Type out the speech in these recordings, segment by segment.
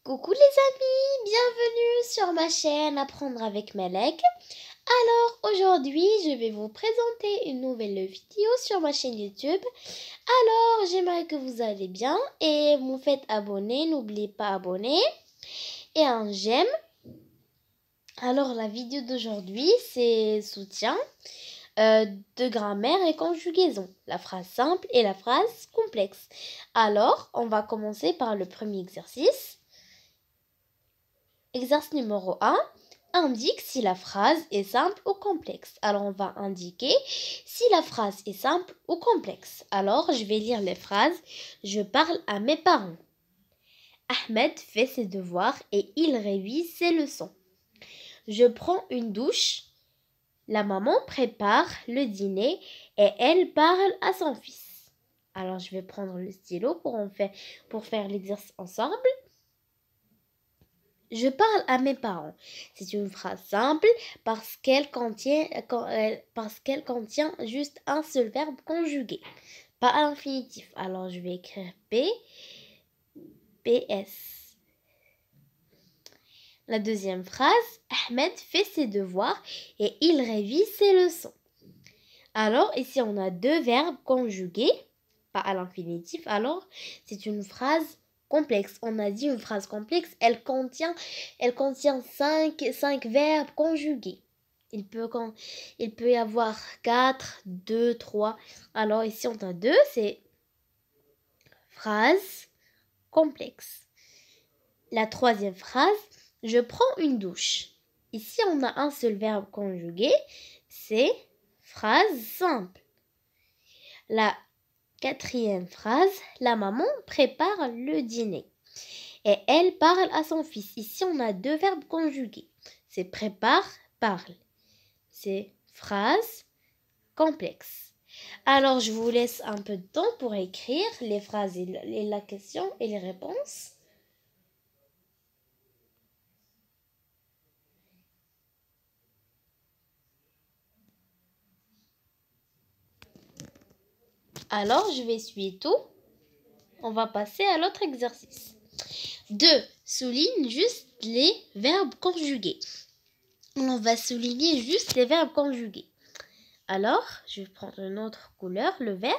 Coucou les amis, bienvenue sur ma chaîne Apprendre avec Malek. Alors aujourd'hui je vais vous présenter une nouvelle vidéo sur ma chaîne YouTube. Alors j'aimerais que vous allez bien et vous faites abonner, n'oubliez pas abonner et un j'aime. Alors la vidéo d'aujourd'hui c'est soutien de grammaire et conjugaison, la phrase simple et la phrase complexe. Alors on va commencer par le premier exercice. Exercice numéro 1, indique si la phrase est simple ou complexe. Alors, on va indiquer si la phrase est simple ou complexe. Alors, je vais lire les phrases. Je parle à mes parents. Ahmed fait ses devoirs et il révise ses leçons. Je prends une douche. La maman prépare le dîner et elle parle à son fils. Alors, je vais prendre le stylo pour faire l'exercice ensemble. Je parle à mes parents. C'est une phrase simple parce qu'elle contient juste un seul verbe conjugué, pas à l'infinitif. Alors je vais écrire PS. La deuxième phrase, Ahmed fait ses devoirs et il révise ses leçons. Alors ici on a deux verbes conjugués, pas à l'infinitif. Alors c'est une phrase complexe. On a dit une phrase complexe, elle contient 5 verbes conjugués. Il peut y avoir 4, 2, 3. Alors ici on a 2, c'est phrase complexe. La troisième phrase, je prends une douche. Ici on a un seul verbe conjugué, c'est phrase simple. La quatrième phrase, la maman prépare le dîner et elle parle à son fils. Ici, on a deux verbes conjugués. C'est prépare, parle. C'est phrase complexe. Alors, je vous laisse un peu de temps pour écrire les phrases et la question et les réponses. Alors, je vais essuyer tout. On va passer à l'autre exercice. 2. Souligne juste les verbes conjugués. On va souligner juste les verbes conjugués. Alors, je vais prendre une autre couleur, le vert.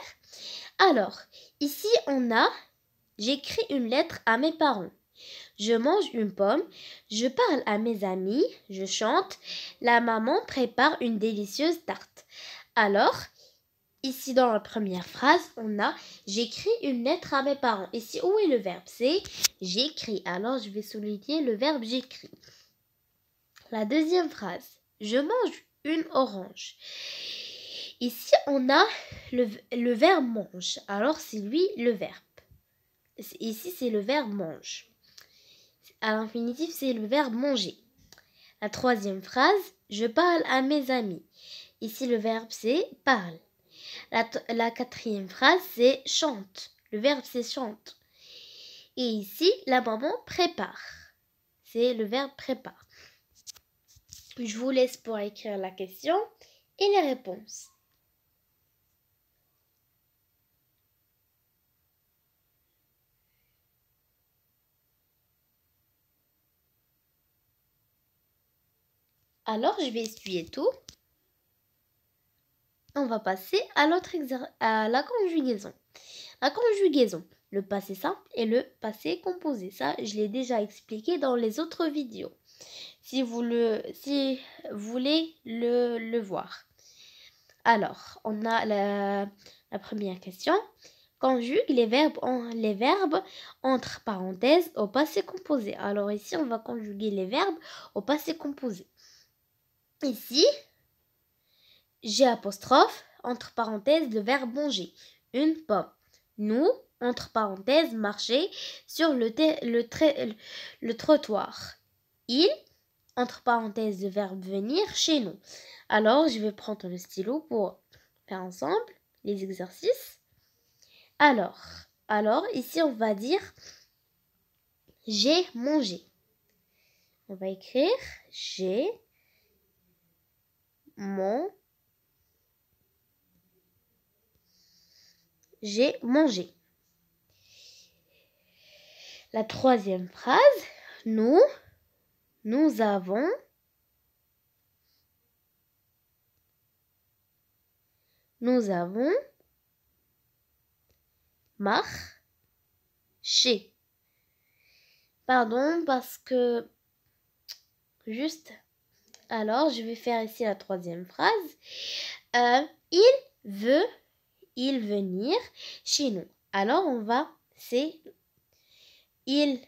Alors, ici, on a « J'écris une lettre à mes parents ». Je mange une pomme. Je parle à mes amis. Je chante. La maman prépare une délicieuse tarte. Alors, ici dans la première phrase, on a « J'écris une lettre à mes parents ». Ici, où est le verbe? C'est « j'écris ». Alors, je vais souligner le verbe « j'écris ». La deuxième phrase, « Je mange une orange ». Ici, on a le verbe « mange ». Alors, c'est lui le verbe. Ici, c'est le verbe « mange ». À l'infinitif, c'est le verbe « manger ». La troisième phrase, « Je parle à mes amis ». Ici, le verbe, c'est « parle ». La quatrième phrase, c'est « chante ». Le verbe, c'est « chante ». Et ici, la maman prépare. C'est le verbe « prépare ». Je vous laisse pour écrire la question et les réponses. Alors, je vais essuyer tout. On va passer à la conjugaison. La conjugaison, le passé simple et le passé composé. Ça, je l'ai déjà expliqué dans les autres vidéos. Si vous voulez le voir. Alors, on a la première question. Conjugue les verbes entre parenthèses au passé composé. Alors ici, on va conjuguer les verbes au passé composé. Ici, j'ai apostrophe, entre parenthèses, le verbe manger. Une pomme. Nous, entre parenthèses, marcher sur le trottoir. Il, entre parenthèses, le verbe venir chez nous. Alors, je vais prendre le stylo pour faire ensemble les exercices. Alors, ici, on va dire j'ai mangé. On va écrire j'ai mangé. La troisième phrase, Nous avons marché. Pardon, parce que juste, alors je vais faire ici la troisième phrase. Il veut venir chez nous. Alors on va, c'est ils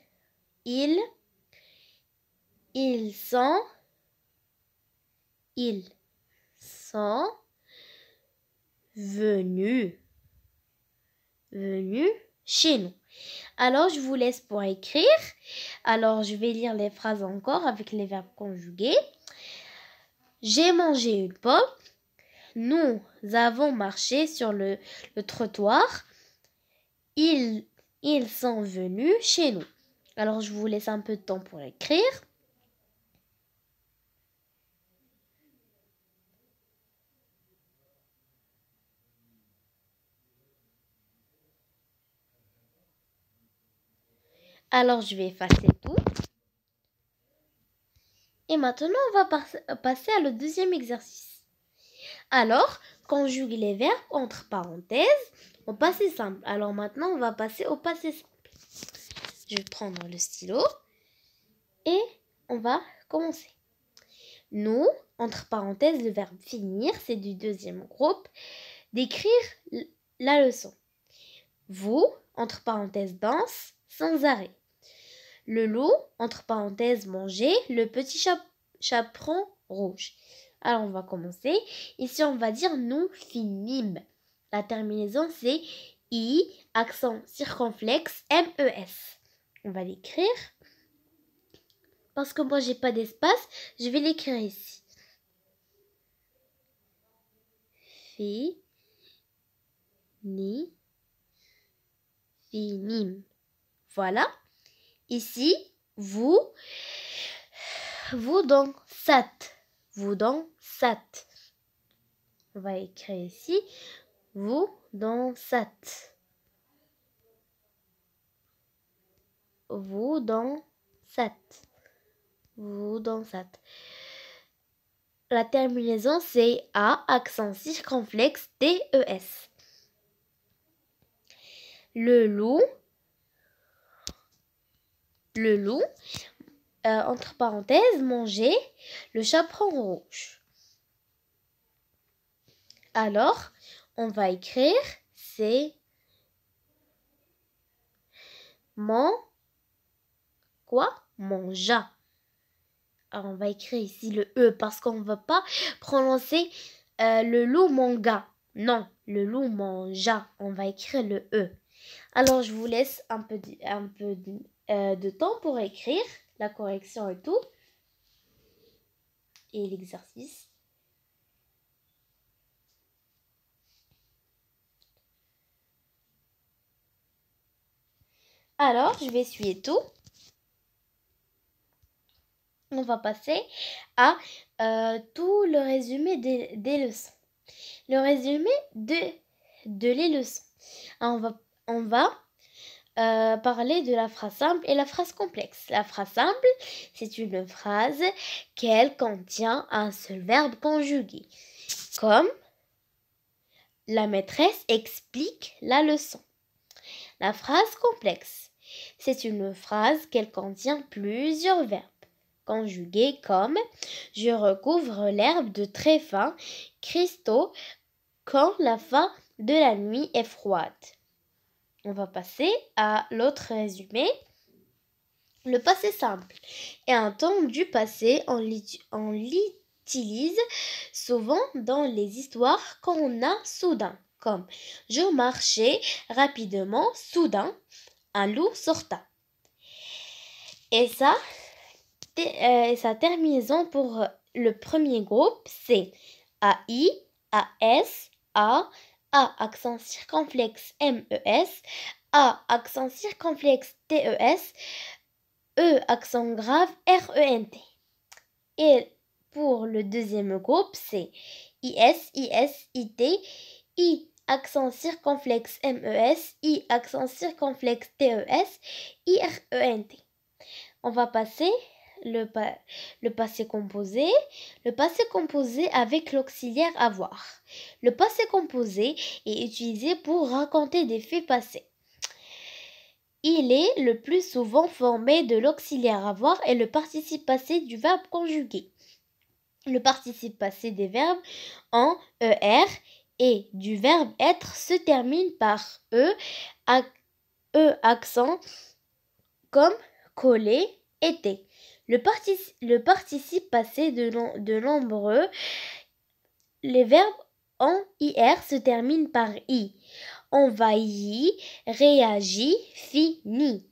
sont venus chez nous. Alors je vous laisse pour écrire. Alors je vais lire les phrases encore avec les verbes conjugués. J'ai mangé une pomme. Nous avons marché sur le trottoir. Ils sont venus chez nous. Alors, je vous laisse un peu de temps pour écrire. Alors, je vais effacer tout. Et maintenant, on va passer à le deuxième exercice. Alors, conjugue les verbes entre parenthèses au passé simple. Alors maintenant, on va passer au passé simple. Je vais prendre le stylo et on va commencer. Nous, entre parenthèses, le verbe finir, c'est du deuxième groupe. D'écrire la leçon. Vous, entre parenthèses, danse sans arrêt. Le loup, entre parenthèses, manger le petit chaperon rouge. Alors, on va commencer. Ici, on va dire nous finîmes. La terminaison, c'est I, accent circonflexe, MES. On va l'écrire. Parce que moi, j'ai pas d'espace, je vais l'écrire ici. Finîmes. Voilà. Ici, vous dansâtes. Vous dansâtes. On va écrire ici. Vous dansâtes. Vous dansâtes. Vous dansâtes. La terminaison, c'est A, accent circonflexe, TES. Le loup, entre parenthèses, manger le chaperon rouge. Alors, on va écrire, c'est mangea. Alors, on va écrire ici le E parce qu'on ne va pas prononcer le loup manga. Non, le loup mangea. On va écrire le E. Alors, je vous laisse un peu de temps pour écrire la correction et tout. Et l'exercice. Alors, je vais essuyer tout. On va passer à tout le résumé des leçons. Le résumé de les leçons. Alors, on va parler de la phrase simple et la phrase complexe. La phrase simple, c'est une phrase qu'elle contient un seul verbe conjugué. Comme la maîtresse explique la leçon. La phrase complexe, c'est une phrase qu'elle contient plusieurs verbes conjugués comme je recouvre l'herbe de très fins cristaux quand la fin de la nuit est froide. On va passer à l'autre résumé. Le passé simple est un temps du passé. On l'utilise souvent dans les histoires quand on a soudain, comme je marchais rapidement, soudain, un loup sorta. Et sa terminaison pour le premier groupe, c'est AI, AS, A, accent circonflexe MES, A, accent circonflexe TES, E, accent grave RENT. Et pour le deuxième groupe, c'est IS, IT, I, accent circonflexe MES, I, accent circonflexe TES, IRENT. On va passer le passé composé. Le passé composé avec l'auxiliaire avoir. Le passé composé est utilisé pour raconter des faits passés. Il est le plus souvent formé de l'auxiliaire avoir et le participe passé du verbe conjugué. Le participe passé des verbes en ER et du verbe être se termine par E accent comme coller, était. Le participe passé de nombreux, les verbes en IR se terminent par I. Envahi, réagit, fini.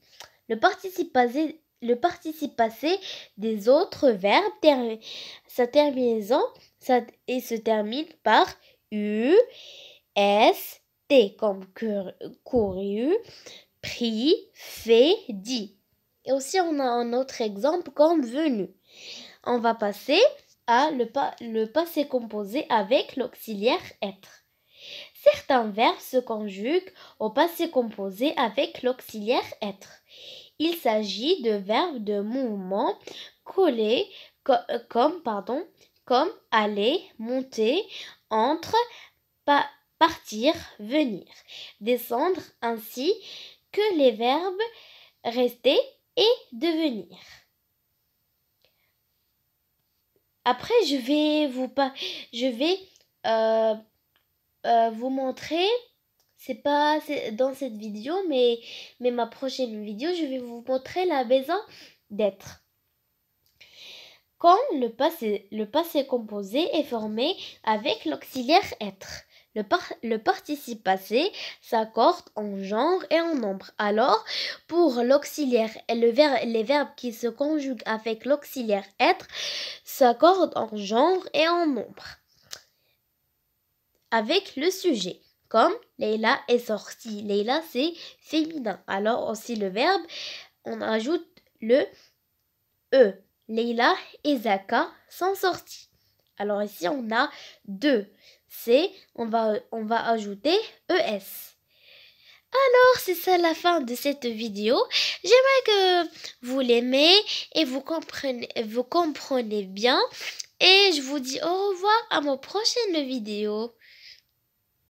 Le participe passé des autres verbes, sa terminaison se termine par U, S, T comme couru, pris, fait, dit. Et aussi, on a un autre exemple comme venu. On va passer à le passé composé avec l'auxiliaire être. Certains verbes se conjuguent au passé composé avec l'auxiliaire être. Il s'agit de verbes de mouvement collés comme aller, monter, entre, partir, venir, descendre, ainsi que les verbes rester et devenir. Après, je vais vous montrer, c'est pas dans cette vidéo, mais ma prochaine vidéo, je vais vous montrer la maison d'être. Quand le passé composé est formé avec l'auxiliaire être. Le participe passé s'accorde en genre et en nombre. Alors, pour l'auxiliaire et les verbes qui se conjuguent avec l'auxiliaire être s'accordent en genre et en nombre. Avec le sujet, comme Leila est sortie. Leila, c'est féminin. Alors aussi le verbe, on ajoute le E. Leila et Zaka sont sortis. Alors ici, on a deux. On va ajouter ES. Alors, c'est ça la fin de cette vidéo. J'aimerais que vous l'aimez et vous comprenez bien. Et je vous dis au revoir à ma prochaine vidéo.